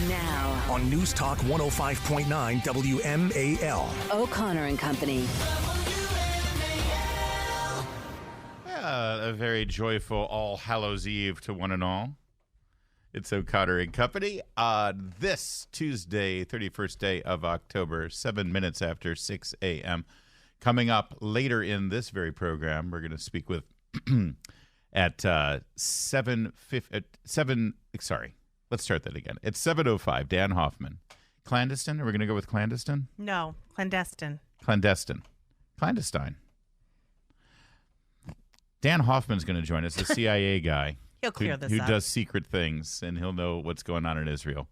Now, on News Talk 105.9 WMAL. O'Connor and Company. A very joyful All Hallows Eve to one and all. It's O'Connor and Company on this Tuesday, 31st day of October, 7 minutes after 6 a.m. Coming up later in this very program, we're going to speak with at 7. Let's start that again. It's 7:05. Dan Hoffman. Clandestine? Are we going to go with clandestine? No, clandestine. Clandestine. Clandestine. Dan Hoffman's going to join us, the CIA guy. He'll clear this who up. does secret things, and he'll know what's going on in Israel.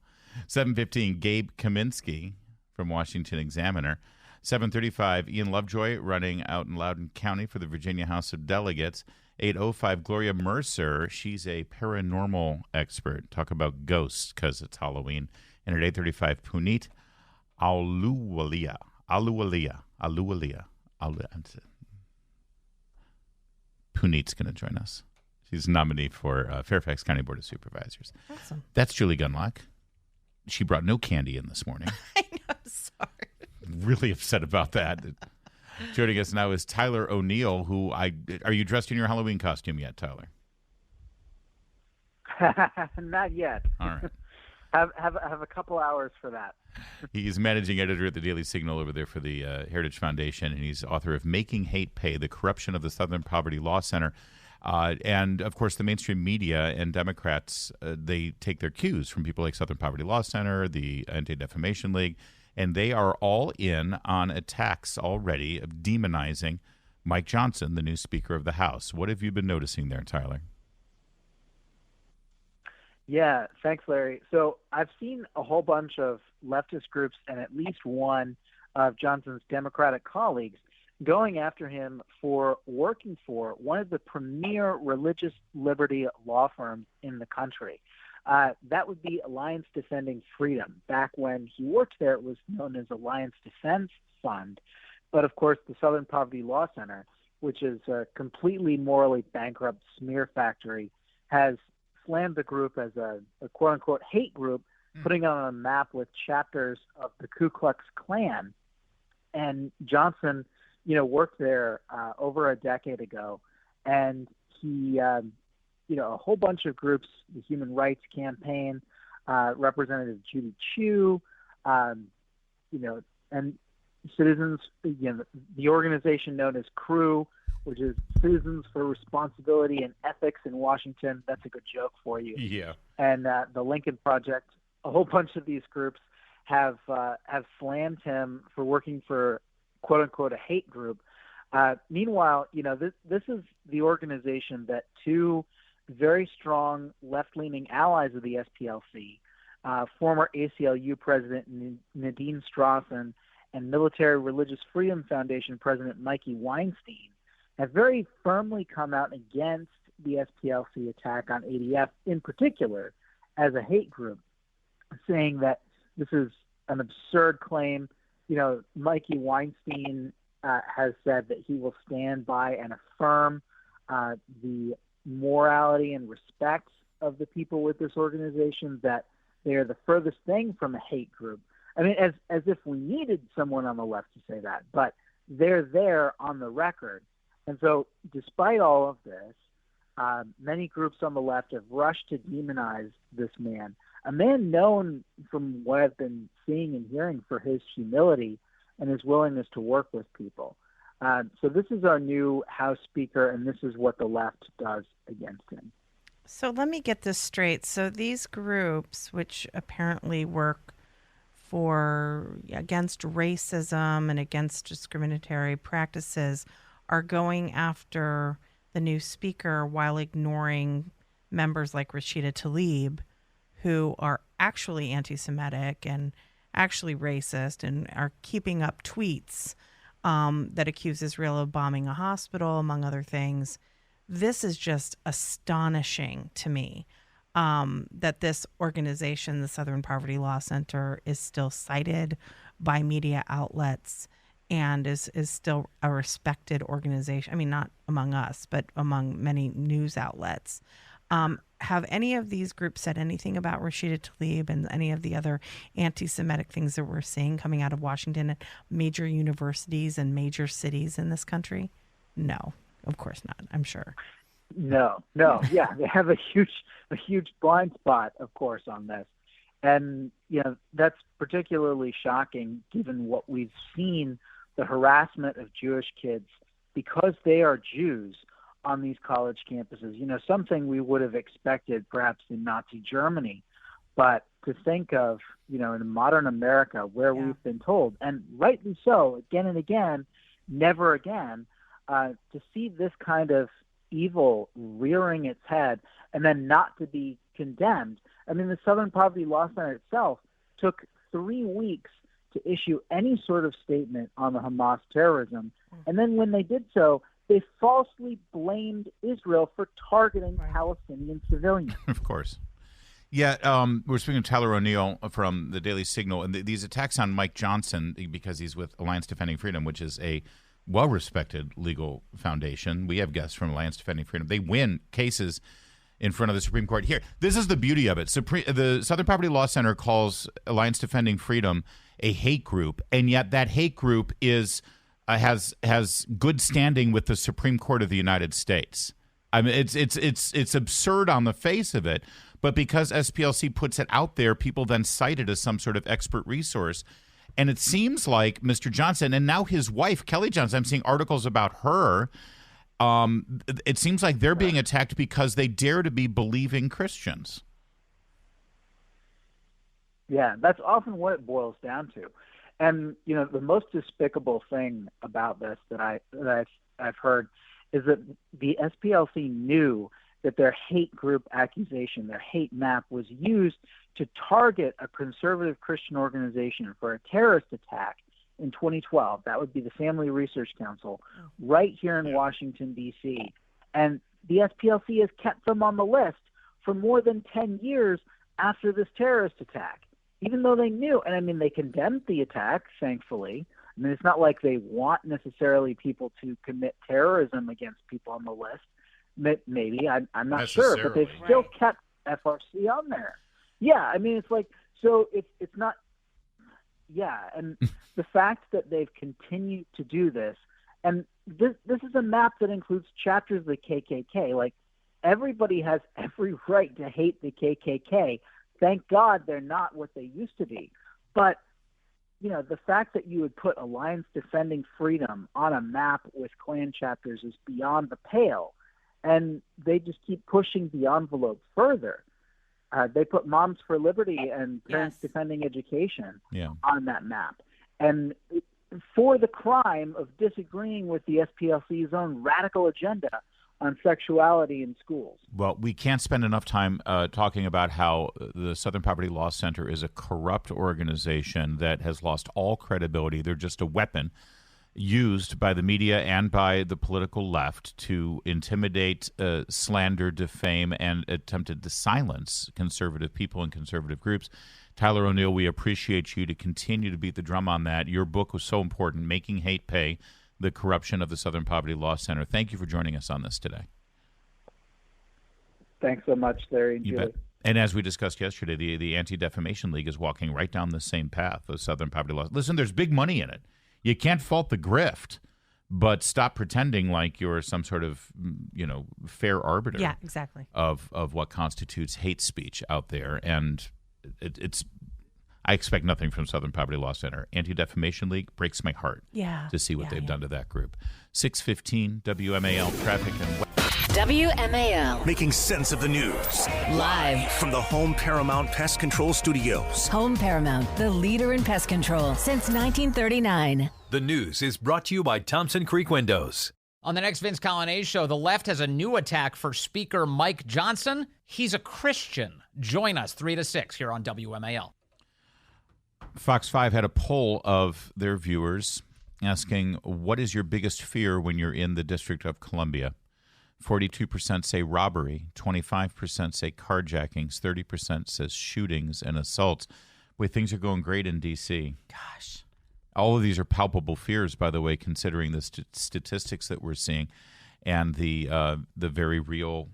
7:15, Gabe Kaminsky from Washington Examiner. 7:35, Ian Lovejoy running out in Loudoun County for the Virginia House of Delegates. 8:05, Gloria Mercer. She's a paranormal expert. Talk about ghosts because it's Halloween. And at 8:35, Puneet Aluwalia. Puneet's going to join us. She's nominee for Fairfax County Board of Supervisors. Awesome. That's Julie Gunlock. She brought no candy in this morning. I know, I'm sorry. Really upset about that. Joining us now is Tyler O'Neill, who are you dressed in your Halloween costume yet, Tyler? Not yet. All right. have a couple hours for that. He's managing editor at the Daily Signal over there for the Heritage Foundation, and he's author of Making Hate Pay, The Corruption of the Southern Poverty Law Center. And, of course, the mainstream media and Democrats, they take their cues from people like Southern Poverty Law Center, the Anti-Defamation League, and they are all in on attacks already of demonizing Mike Johnson, the new Speaker of the House. What have you been noticing there, Tyler? Yeah, thanks, Larry. So I've seen a whole bunch of leftist groups and at least one of Johnson's Democratic colleagues going after him for working for one of the premier religious liberty law firms in the country. That would be Alliance Defending Freedom. Back when he worked there, it was known as Alliance Defense Fund. But, of course, the Southern Poverty Law Center, which is a completely morally bankrupt smear factory, has slammed the group as a quote-unquote hate group, putting it on a map with chapters of the Ku Klux Klan. And Johnson, worked there over a decade ago, and he a whole bunch of groups, the Human Rights Campaign, Representative Judy Chu, and citizens, the organization known as CREW, which is Citizens for Responsibility and Ethics in Washington. That's a good joke for you. Yeah. And the Lincoln Project, a whole bunch of these groups have slammed him for working for, quote unquote, a hate group. Meanwhile, this is the organization that two very strong left-leaning allies of the SPLC, former ACLU President Nadine Strawson and Military Religious Freedom Foundation President Mikey Weinstein, have very firmly come out against the SPLC attack on ADF in particular as a hate group, saying that this is an absurd claim. Mikey Weinstein has said that he will stand by and affirm the morality and respect of the people with this organization, that they are the furthest thing from a hate group. I mean, as if we needed someone on the left to say that, but they're there on the record. And so despite all of this, many groups on the left have rushed to demonize this man, a man known from what I've been seeing and hearing for his humility and his willingness to work with people. So this is our new House Speaker, and this is what the left does against him. So let me get this straight. So these groups, which apparently work against racism and against discriminatory practices, are going after the new speaker while ignoring members like Rashida Tlaib, who are actually anti-Semitic and actually racist and are keeping up tweets that accuse Israel of bombing a hospital, among other things. This is just astonishing to me, that this organization, the Southern Poverty Law Center, is still cited by media outlets and is still a respected organization. I mean, not among us, but among many news outlets. have any of these groups said anything about Rashida Tlaib and any of the other anti-Semitic things that we're seeing coming out of Washington at major universities and major cities in this country? No, of course not, I'm sure. No. Yeah, they have a huge blind spot, of course, on this. And, that's particularly shocking given what we've seen, the harassment of Jewish kids because they are Jews on these college campuses. Something we would have expected perhaps in Nazi Germany, but to think of, in modern America where we've been told, and rightly so, again and again, never again, to see this kind of evil rearing its head and then not to be condemned. I mean, the Southern Poverty Law Center itself took 3 weeks to issue any sort of statement on the Hamas terrorism. And then when they did so, they falsely blamed Israel for targeting Palestinian civilians. Of course. Yeah, we're speaking to Tyler O'Neill from the Daily Signal, and these attacks on Mike Johnson, because he's with Alliance Defending Freedom, which is a well-respected legal foundation. We have guests from Alliance Defending Freedom. They win cases in front of the Supreme Court. Here, this is the beauty of it. The Southern Poverty Law Center calls Alliance Defending Freedom a hate group, and yet that hate group has good standing with the Supreme Court of the United States. I mean, it's absurd on the face of it, but because SPLC puts it out there, people then cite it as some sort of expert resource. And it seems like Mr. Johnson and now his wife, Kelly Johnson, I'm seeing articles about her. It seems like they're being attacked because they dare to be believing Christians. Yeah, that's often what it boils down to. And, the most despicable thing about this that I've heard is that the SPLC knew that their hate group accusation, their hate map, was used to target a conservative Christian organization for a terrorist attack in 2012. That would be the Family Research Council right here in Washington, D.C. And the SPLC has kept them on the list for more than 10 years after this terrorist attack, even though they knew. And, I mean, they condemned the attack, thankfully. I mean, it's not like they want necessarily people to commit terrorism against people on the list. Maybe, I'm not sure, but they've still kept FRC on there. Yeah, I mean, it's like, so it's not, yeah, and the fact that they've continued to do this, and this is a map that includes chapters of the KKK. Like, everybody has every right to hate the KKK. Thank God they're not what they used to be. But, the fact that you would put Alliance Defending Freedom on a map with Klan chapters is beyond the pale. And they just keep pushing the envelope further. They put Moms for Liberty and Parents Defending Education on that map. And for the crime of disagreeing with the SPLC's own radical agenda on sexuality in schools. Well, we can't spend enough time talking about how the Southern Poverty Law Center is a corrupt organization that has lost all credibility. They're just a weapon used by the media and by the political left to intimidate, slander, defame, and attempted to silence conservative people and conservative groups. Tyler O'Neill, we appreciate you to continue to beat the drum on that. Your book was so important, Making Hate Pay, The Corruption of the Southern Poverty Law Center. Thank you for joining us on this today. Thanks so much, Larry and Julie. And as we discussed yesterday, the Anti-Defamation League is walking right down the same path, the Southern Poverty Law. Listen, there's big money in it. You can't fault the grift, but stop pretending like you're some sort of, fair arbiter. Yeah, exactly. Of what constitutes hate speech out there. And I expect nothing from Southern Poverty Law Center. Anti-Defamation League breaks my heart to see what they've done to that group. 6:15 WMAL traffic and WMAL. Making sense of the news. Live from the Home Paramount Pest Control Studios. Home Paramount, the leader in pest control since 1939. The news is brought to you by Thompson Creek Windows. On the next Vince Colonnese show, the left has a new attack for Speaker Mike Johnson. He's a Christian. Join us 3 to 6 here on WMAL. Fox 5 had a poll of their viewers asking, what is your biggest fear when you're in the District of Columbia? 42% say robbery, 25% say carjackings, 30% says shootings and assaults. Boy, things are going great in D.C. Gosh. All of these are palpable fears, by the way, considering the statistics that we're seeing and the very real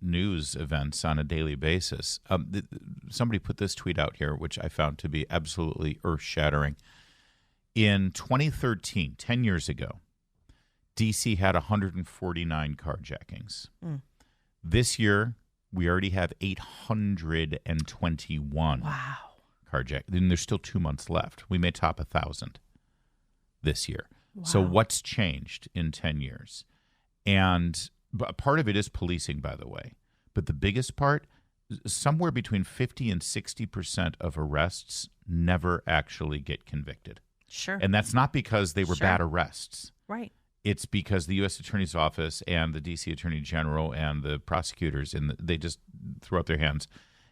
news events on a daily basis. Somebody put this tweet out here, which I found to be absolutely earth-shattering. In 2013, 10 years ago, D.C. had 149 carjackings. This year, we already have 821 carjackings. And there's still 2 months left. We may top 1,000 this year. Wow. So what's changed in 10 years? And part of it is policing, by the way. But the biggest part, somewhere between 50 and 60% of arrests never actually get convicted. Sure. And that's not because they were bad arrests. Right. It's because the U.S. Attorney's Office and the D.C. Attorney General and the prosecutors, they just throw up their hands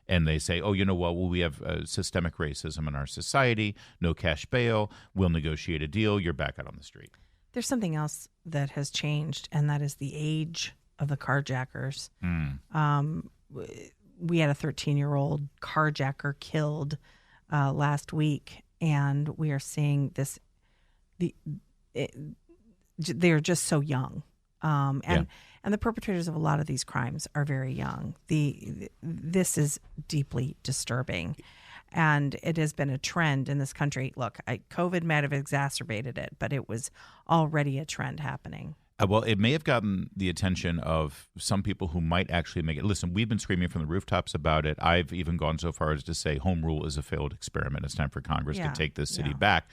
and they say, oh, you know what? Well, we have systemic racism in our society, no cash bail, we'll negotiate a deal, you're back out on the street. There's something else that has changed, and that is the age of the carjackers. We had a 13-year-old carjacker killed last week, and we are seeing this. They're just so young, and the perpetrators of a lot of these crimes are very young. This is deeply disturbing, and it has been a trend in this country. Look, COVID might have exacerbated it, but it was already a trend happening. Well, it may have gotten the attention of some people who might actually make it. Listen, we've been screaming from the rooftops about it. I've even gone so far as to say home rule is a failed experiment. It's time for Congress to take this city back,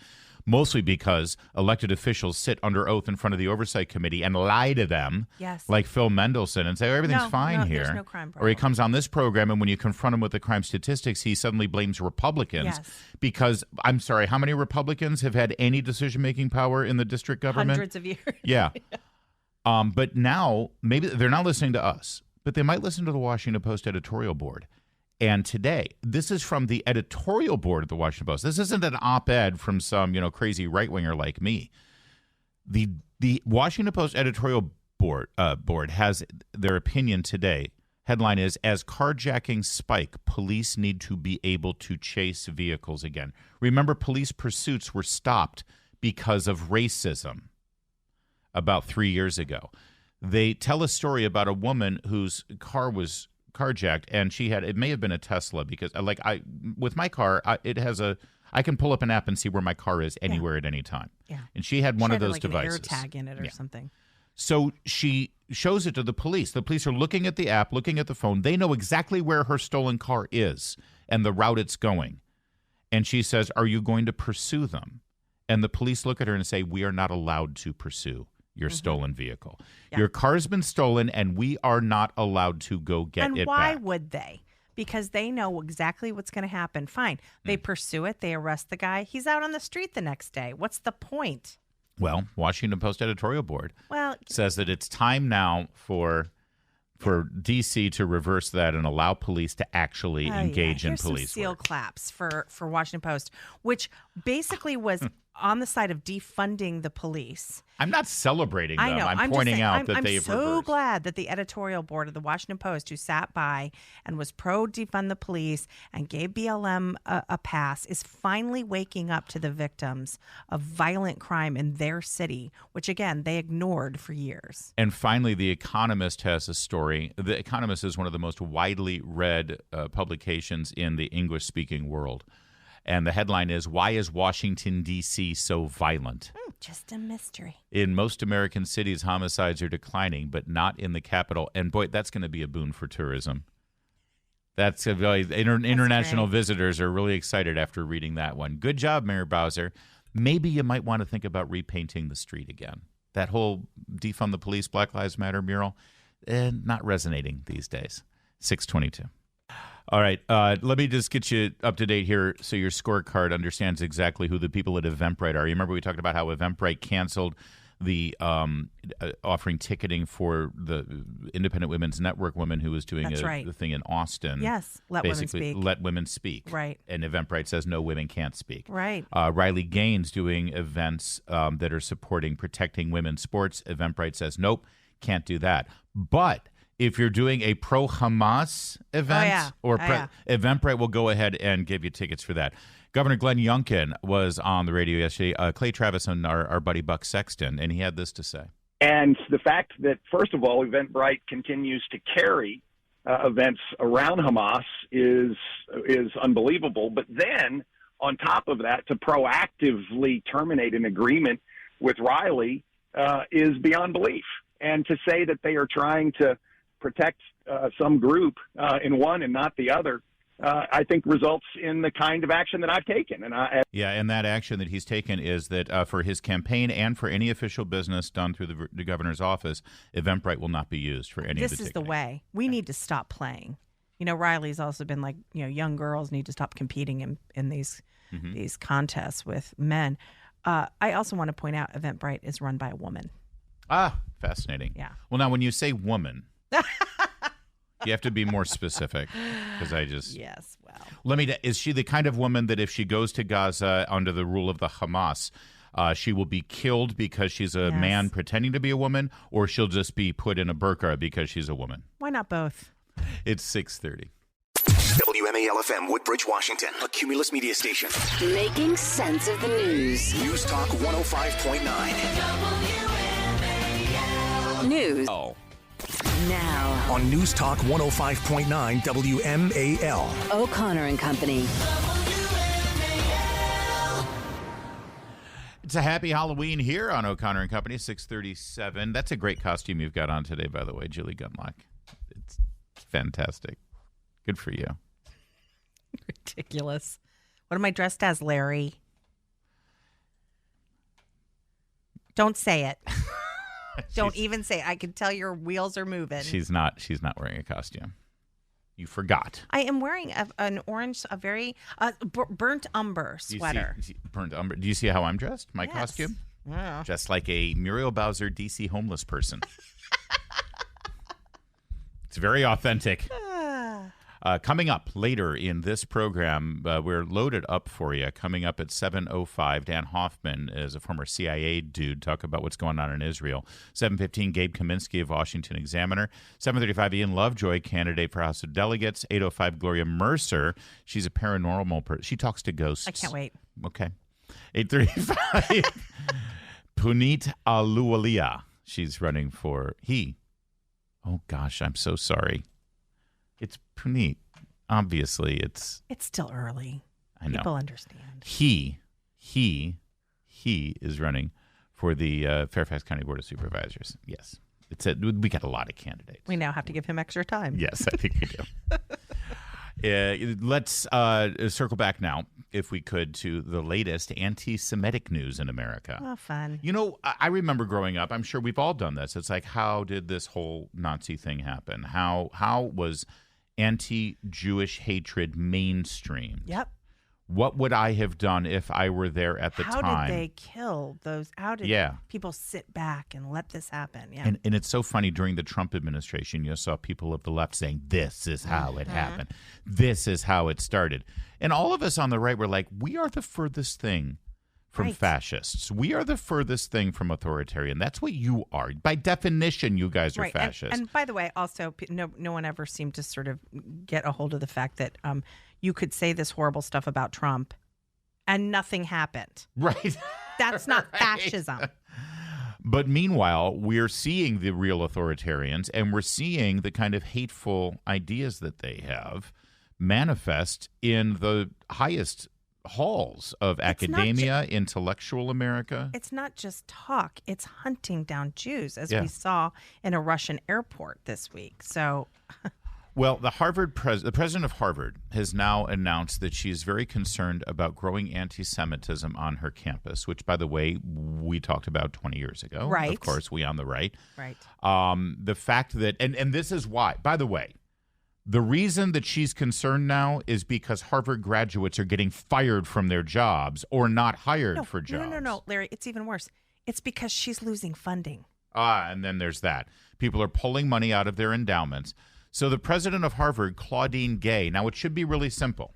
mostly because elected officials sit under oath in front of the Oversight Committee and lie to them, like Phil Mendelson, and say, oh, everything's fine here. There's no crime problem. Or he comes on this program, and when you confront him with the crime statistics, he suddenly blames Republicans. Because, I'm sorry, how many Republicans have had any decision-making power in the district government? Hundreds of years. Yeah. But now, maybe they're not listening to us, but they might listen to the Washington Post editorial board. And today, this is from the editorial board of the Washington Post. This isn't an op-ed from some, crazy right-winger like me. The Washington Post editorial board has their opinion today. Headline is, as carjackings spike, police need to be able to chase vehicles again. Remember, police pursuits were stopped because of racism about 3 years ago. They tell a story about a woman whose car was carjacked, and it may have been a Tesla, because with my car, I can pull up an app and see where my car is anywhere at any time. Yeah. And she had one of those devices. An AirTag in it or something. So she shows it to the police. The police are looking at the app, looking at the phone. They know exactly where her stolen car is and the route it's going. And she says, are you going to pursue them? And the police look at her and say, we are not allowed to pursue your stolen vehicle. Yeah. Your car's been stolen, and we are not allowed to go get it back. And why would they? Because they know exactly what's going to happen. Fine. They pursue it. They arrest the guy. He's out on the street the next day. What's the point? Well, Washington Post editorial board says that it's time now for D.C. to reverse that and allow police to actually engage in police some seal work. Claps for Washington Post, which basically was on the side of defunding the police. I'm not celebrating them. I know. I'm pointing out that they've I'm so reversed. glad that the editorial board of the Washington Post, who sat by and was pro defund the police and gave BLM a pass, is finally waking up to the victims of violent crime in their city, which, again, they ignored for years. And finally, The Economist has a story. The Economist is one of the most widely read publications in the English-speaking world. And the headline is, why is Washington, D.C. so violent? Just a mystery. In most American cities, homicides are declining, but not in the capital. And boy, that's going to be a boon for tourism. That's international visitors are really excited after reading that one. Good job, Mayor Bowser. Maybe you might want to think about repainting the street again. That whole defund the police, Black Lives Matter mural, not resonating these days. 622. All right, let me just get you up to date here so your scorecard understands exactly who the people at Eventbrite are. You remember we talked about how Eventbrite canceled the offering ticketing for the Independent Women's Network woman who was doing the thing in Austin. Yes, let women speak. Let women speak. Right. And Eventbrite says no, women can't speak. Right. Riley Gaines doing events that are supporting protecting women's sports. Eventbrite says nope, can't do that. But if you're doing a pro-Hamas event, Eventbrite will go ahead and give you tickets for that. Governor Glenn Youngkin was on the radio yesterday, Clay Travis and our buddy Buck Sexton, and he had this to say. And the fact that, first of all, Eventbrite continues to carry events around Hamas is unbelievable. But then, on top of that, to proactively terminate an agreement with Riley is beyond belief. And to say that they are trying to protect some group in one and not the other, I think results in the kind of action that I've taken. And and that action that he's taken is that for his campaign and for any official business done through the governor's office, Eventbrite will not be used for any of the This is the way. We need to stop playing. You know, Riley's also been like, you know, young girls need to stop competing in these contests with men. I also want to point out Eventbrite is run by a woman. Ah, fascinating. Yeah. Well, now, when you say woman, you have to be more specific, because I just... Yes, well... Is she the kind of woman that if she goes to Gaza under the rule of the Hamas, she will be killed because she's a man pretending to be a woman, or she'll just be put in a burqa because she's a woman? Why not both? It's 6:30. WMAL-FM, Woodbridge, Washington, a Cumulus media station. Making sense of the news. News Talk 105.9. News. Oh. Now. On News Talk 105.9 WMAL. O'Connor and Company. It's a happy Halloween here on O'Connor and Company, 6:37. That's a great costume you've got on today, by the way, Julie Gunlock. It's fantastic. Good for you. Ridiculous. What am I dressed as, Larry? Don't say it. Don't even say it. I can tell your wheels are moving. She's not wearing a costume. You forgot. I am wearing an orange, a very burnt umber sweater. Burnt umber. Do you see how I'm dressed? My costume? Yeah. Just like a Muriel Bowser DC homeless person. It's very authentic. Coming up later in this program, we're loaded up for you. Coming up at 7:05, Dan Hoffman is a former CIA dude. Talk about what's going on in Israel. 7:15, Gabe Kaminsky of Washington Examiner. 7:35, Ian Lovejoy, candidate for House of Delegates. 8:05, Gloria Mercer. She's a paranormal person. She talks to ghosts. I can't wait. Okay. 8:35, Punit Aluwalia. She's running for Oh, gosh, I'm so sorry. It's Punit. Obviously, it's still early. I know. People understand. He is running for the Fairfax County Board of Supervisors. Yes. We got a lot of candidates. We now have to give him extra time. Yes, I think we do. Let's circle back now, if we could, to the latest anti-Semitic news in America. Oh, fun. You know, I remember growing up, I'm sure we've all done this. It's like, how did this whole Nazi thing happen? How was anti-Jewish hatred mainstreamed? Yep. What would I have done if I were there at the time? How did they kill those? How did people sit back and let this happen? Yeah. And it's so funny, during the Trump administration, you saw people of the left saying, this is how it happened. This is how it started. And all of us on the right were like, we are the furthest thing from fascists. We are the furthest thing from authoritarian. That's what you are. By definition, you guys are fascists. And by the way, also, no one ever seemed to sort of get a hold of the fact that you could say this horrible stuff about Trump and nothing happened. Right. That's not fascism. But meanwhile, we're seeing the real authoritarians, and we're seeing the kind of hateful ideas that they have manifest in the highest halls of academia, intellectual America. It's not just talk. It's hunting down Jews, as we saw in a Russian airport this week. So... Well, the president of Harvard has now announced that she's very concerned about growing anti-Semitism on her campus, which, by the way, we talked about 20 years ago. Right. Of course, we on the right. Right. The fact that, and this is why, by the way, the reason that she's concerned now is because Harvard graduates are getting fired from their jobs or not hired for jobs. No, Larry, it's even worse. It's because she's losing funding. And then there's that. People are pulling money out of their endowments. So the president of Harvard, Claudine Gay, now it should be really simple.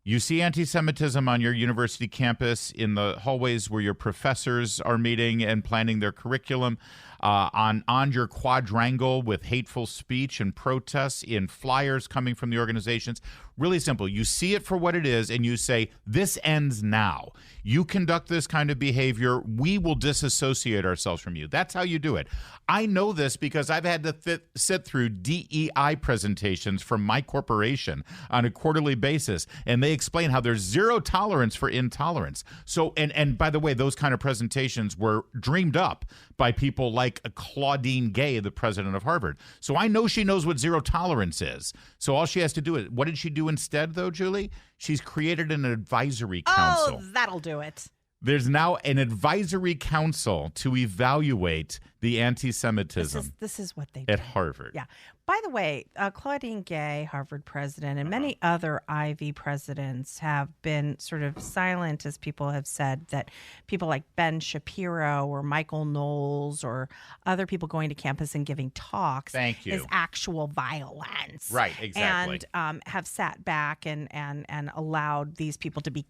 You see anti-Semitism on your university campus, in the hallways where your professors are meeting and planning their curriculum, on your quadrangle with hateful speech and protests, in flyers coming from the organizations. Really simple. You see it for what it is and you say, this ends now. You conduct this kind of behavior, we will disassociate ourselves from you. That's how you do it. I know this because I've had to sit through DEI presentations from my corporation on a quarterly basis, and they explain how there's zero tolerance for intolerance. So, and by the way, those kind of presentations were dreamed up by people like Claudine Gay, the president of Harvard. So I know she knows what zero tolerance is. So all she has to do is, what did she do instead, though, Julie? She's created an advisory council. Oh, that'll do it. There's now an advisory council to evaluate the anti-Semitism. This is what they at do. Harvard. Yeah. By the way, Claudine Gay, Harvard president, and many other Ivy presidents have been sort of silent, as people have said, that people like Ben Shapiro or Michael Knowles or other people going to campus and giving talks is actual violence. Right, exactly. And have sat back and allowed these people to be,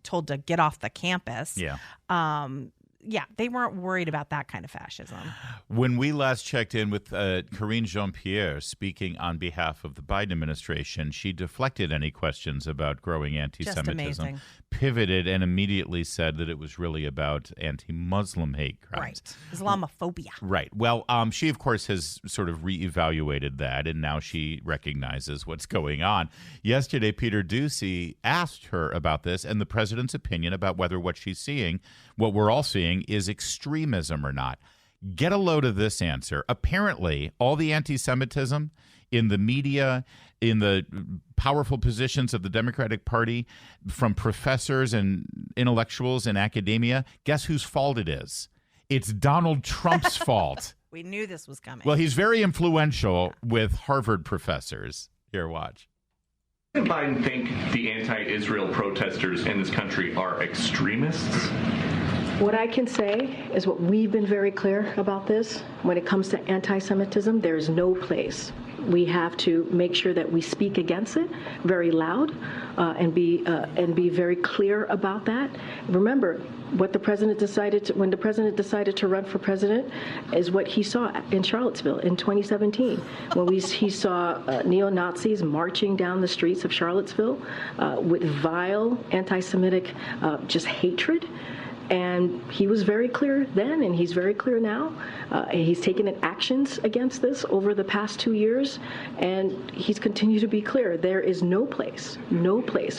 told to get off the campus. Yeah. They weren't worried about that kind of fascism. When we last checked in with Karine Jean-Pierre speaking on behalf of the Biden administration, she deflected any questions about growing anti-Semitism, pivoted, and immediately said that it was really about anti-Muslim hate crimes. Right. Islamophobia. Right. Well, she, of course, has sort of reevaluated that, and now she recognizes what's going on. Yesterday, Peter Doocy asked her about this and the president's opinion about whether what she's seeing, what we're all seeing, is extremism or not. Get a load of this answer. Apparently, all the anti-Semitism in the media, in the powerful positions of the Democratic Party, from professors and intellectuals in academia, guess whose fault it is? It's Donald Trump's fault. We knew this was coming. Well, he's very influential with Harvard professors. Here, watch. Does Biden think the anti-Israel protesters in this country are extremists? What I can say is what we've been very clear about this. When it comes to anti-Semitism, there is no place. We have to make sure that we speak against it very loud and be very clear about that. Remember, what the president decided when the president decided to run for president is what he saw in Charlottesville in 2017, when he saw neo-Nazis marching down the streets of Charlottesville with vile anti-Semitic just hatred. And he was very clear then, and he's very clear now. He's taken actions against this over the past 2 years, and he's continued to be clear. There is no place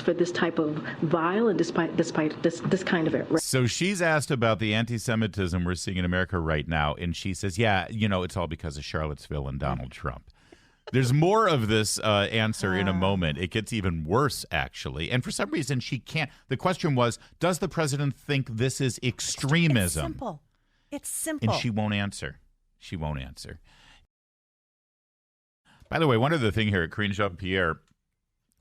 for this type of vile and despite this kind of it. So she's asked about the anti-Semitism we're seeing in America right now, and she says, yeah, it's all because of Charlottesville and Donald Trump. There's more of this answer in a moment. It gets even worse, actually. And for some reason, she can't. The question was, does the president think this is extremism? It's simple. It's simple. And she won't answer. She won't answer. By the way, one other thing here at Karine Jean-Pierre,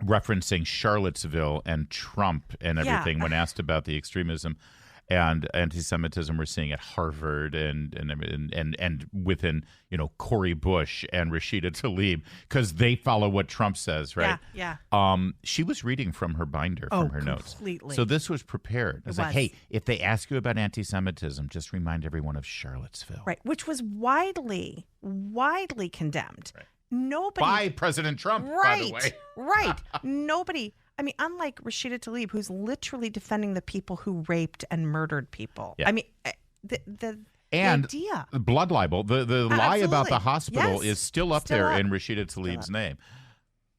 referencing Charlottesville and Trump and everything when asked about the extremism and anti-Semitism we're seeing at Harvard and within Cori Bush and Rashida Tlaib, because they follow what Trump says, right? Yeah. She was reading from her binder, from her notes. Completely. So this was prepared. It was like, hey, if they ask you about anti-Semitism, just remind everyone of Charlottesville. Right, which was widely condemned. Right. Nobody by President Trump, by the way. Right. Nobody. I mean, unlike Rashida Tlaib, who's literally defending the people who raped and murdered people. Yeah. I mean, the and idea. Blood libel, the lie about the hospital is still up there in Rashida Tlaib's name.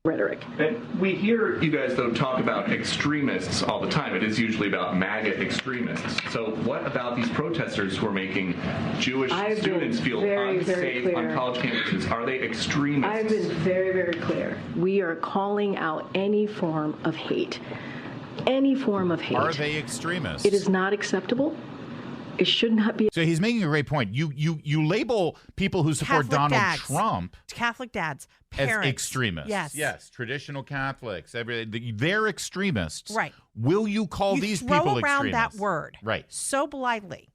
Rhetoric. And we hear you guys, though, talk about extremists all the time. It is usually about MAGA extremists. So what about these protesters who are making Jewish students feel unsafe on college campuses? Are they extremists? I've been very, very clear. We are calling out any form of hate. Any form of hate. Are they extremists? It is not acceptable. It should not be. So he's making a great point. You label people who support Donald Trump, Catholic dads, parents, as extremists. Yes, traditional Catholics. They're extremists. Right. Will you call these people extremists? Throw around that word. Right. So blithely.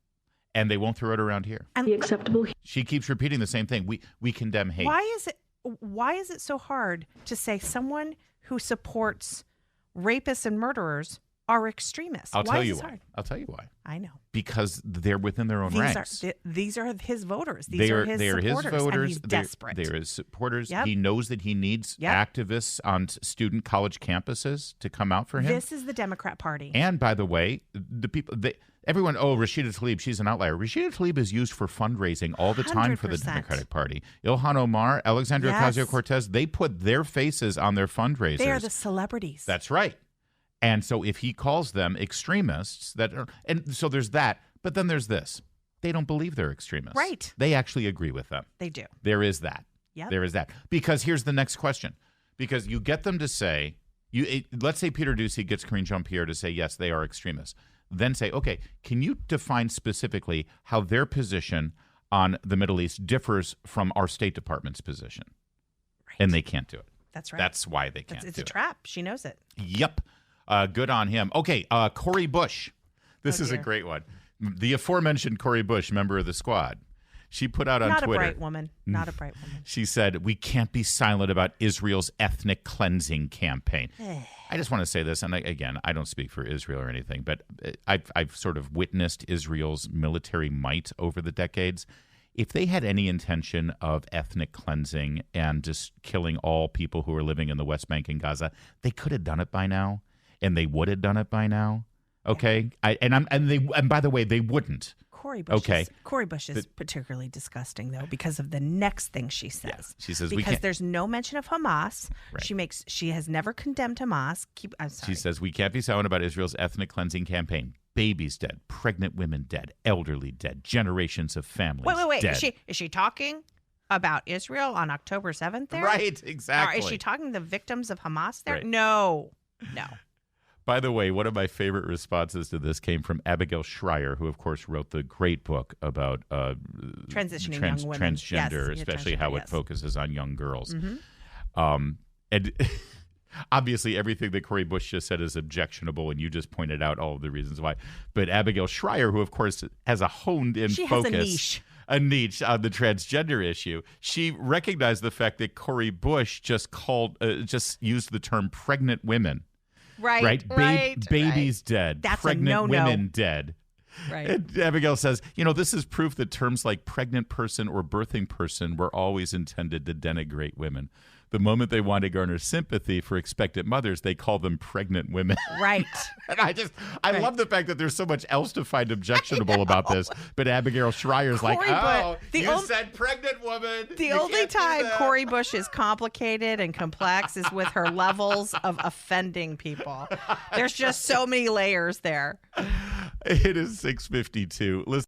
And they won't throw it around here. And acceptable. She keeps repeating the same thing. We condemn hate. Why is it so hard to say someone who supports rapists and murderers are extremists. I'll Why tell is you this why. hard? I'll tell you why. I know. Because they're within their own ranks. These are his voters. These are his supporters. voters. And he's desperate. They're his supporters. Yep. He knows that he needs activists on student college campuses to come out for him. This is the Democrat Party. And by the way, everyone, Rashida Tlaib, she's an outlier. Rashida Tlaib is used for fundraising all the time for the 100%. Democratic Party. Ilhan Omar, Alexandria Ocasio-Cortez, they put their faces on their fundraisers. They are the celebrities. That's right. And so if he calls them extremists, and so there's that. But then there's this. They don't believe they're extremists. Right. They actually agree with them. They do. There is that. Yep. There is that. Because here's the next question. Because you get them to say, let's say Peter Doocy gets Karine Jean-Pierre to say, yes, they are extremists. Then say, okay, can you define specifically how their position on the Middle East differs from our State Department's position? Right. And they can't do it. That's right. That's why they can't do it. It's a trap. She knows it. Yep. Good on him. Okay, Cori Bush. This is a great one. The aforementioned Cori Bush, member of the squad. She put out on Twitter. Not a bright woman. Not a bright woman. She said, we can't be silent about Israel's ethnic cleansing campaign. I just want to say this, and again, I don't speak for Israel or anything, but I've sort of witnessed Israel's military might over the decades. If they had any intention of ethnic cleansing and just killing all people who are living in the West Bank and Gaza, they could have done it by now, and they would have done it by now. Okay, and by the way, they wouldn't. Cori Bush is particularly disgusting though because of the next thing she says. Yeah. She says because there's no mention of Hamas. Right. She has never condemned Hamas. I'm sorry. She says we can't be silent about Israel's ethnic cleansing campaign. Babies dead, pregnant women dead, elderly dead, generations of families. Wait. Dead. Is she talking about Israel on October 7th there? Right, exactly. Or is she talking to the victims of Hamas there? Right. No. By the way, one of my favorite responses to this came from Abigail Schreier, who, of course, wrote the great book about transitioning young women. Transgender, especially how it focuses on young girls. Mm-hmm. And obviously, everything that Cori Bush just said is objectionable, and you just pointed out all of the reasons why. But Abigail Schreier, who, of course, has a honed-in focus. Has a niche on the transgender issue. She recognized the fact that Cori Bush just used the term pregnant women. Right. Babies dead. That's pregnant a no-no. women dead. Right. And Abigail says, this is proof that terms like pregnant person or birthing person were always intended to denigrate women. The moment they want to garner sympathy for expectant mothers, they call them pregnant women. Right. And I love the fact that there's so much else to find objectionable about this. But Abigail Schreier's said pregnant woman. The only time Cori Bush is complicated and complex is with her levels of offending people. There's just so many layers there. It is 6:52. Listen.